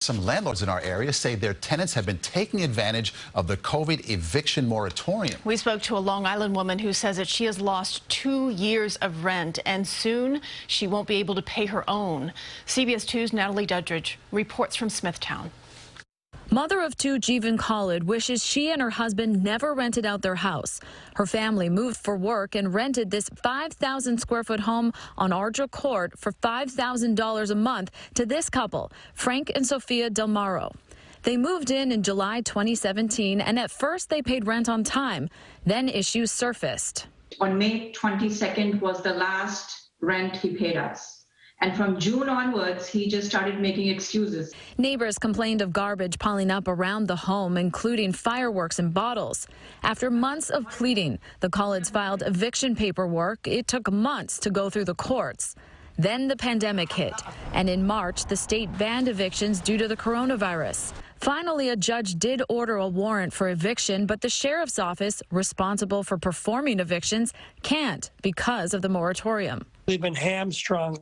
Some landlords in our area say their tenants have been taking advantage of the COVID eviction moratorium. We spoke to a Long Island woman who says that she has lost 2 years of rent and soon she won't be able to pay her own. CBS 2's Natalie Duddridge reports from Smithtown. Mother of two, Jeevan Khalid, wishes she and her husband never rented out their house. Her family moved for work and rented this 5,000-square-foot home on Ardra Court for $5,000 a month to this couple, Frank and Sophia Del Maro. They moved in July 2017, and at first they paid rent on time. Then issues surfaced. On May 22nd was the last rent he paid us. And from June onwards, he just started making excuses. Neighbors complained of garbage piling up around the home, including fireworks and bottles. After months of pleading, the Khaleds filed eviction paperwork. It took months to go through the courts. Then the pandemic hit, and in March, the state banned evictions due to the coronavirus. Finally, a judge did order a warrant for eviction, but the sheriff's office, responsible for performing evictions, can't because of the moratorium. We've been hamstrung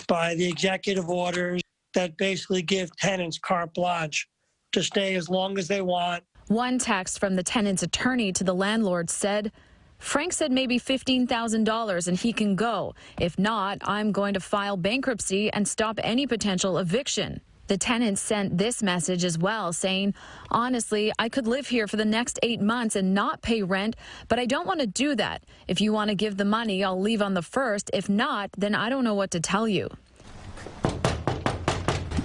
by the executive orders that basically give tenants carte blanche to stay as long as they want. One text from the tenant's attorney to the landlord said, Frank said maybe $15,000 and he can go. If not, I'm going to file bankruptcy and stop any potential eviction. The tenant sent this message as well, saying, honestly, I could live here for the next 8 months and not pay rent, but I don't want to do that. If you want to give the money, I'll leave on the 1st. If not, then I don't know what to tell you.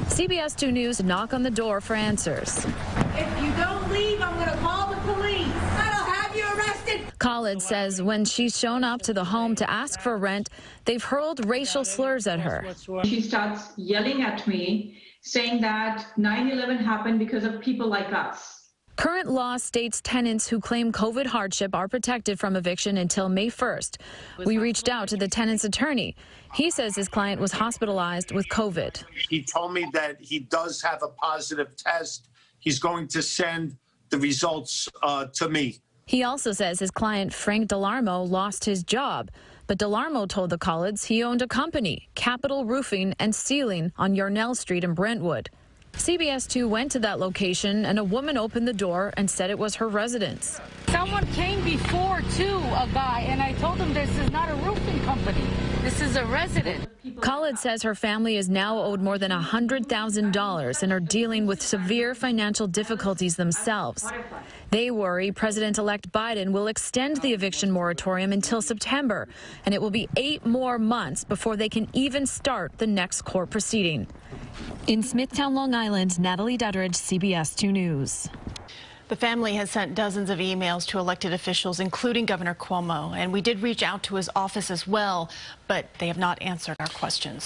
CBS 2 News knock on the door for answers. If you don't leave, I'm going to call the police. I'll have you arrested. Khalid says when she's shown up to the home to ask for rent, they've hurled racial slurs at her. She starts yelling at me, saying that 9/11 happened because of people like us. Current law states tenants who claim COVID hardship are protected from eviction until May 1st. We reached out to the tenant's attorney. He says his client was hospitalized with COVID. He told me that he does have a positive test. He's going to send the results to me. He also says his client, Frank Delarmo, lost his job. But Delarmo told the Khaleds he owned a company, Capital Roofing and Sealing, on Yarnell Street in Brentwood. CBS 2 went to that location, and a woman opened the door and said it was her residence. Someone came before to a guy, and I told him this is not a roofing company. This is a resident. Khalid says her family is now owed more than $100,000 and are dealing with severe financial difficulties themselves. They worry President-elect Biden will extend the eviction moratorium until September, and it will be 8 more months before they can even start the next court proceeding. In Smithtown, Long Island, Natalie Duddridge, CBS 2 News. The family has sent dozens of emails to elected officials, including Governor Cuomo, and we did reach out to his office as well, but they have not answered our questions.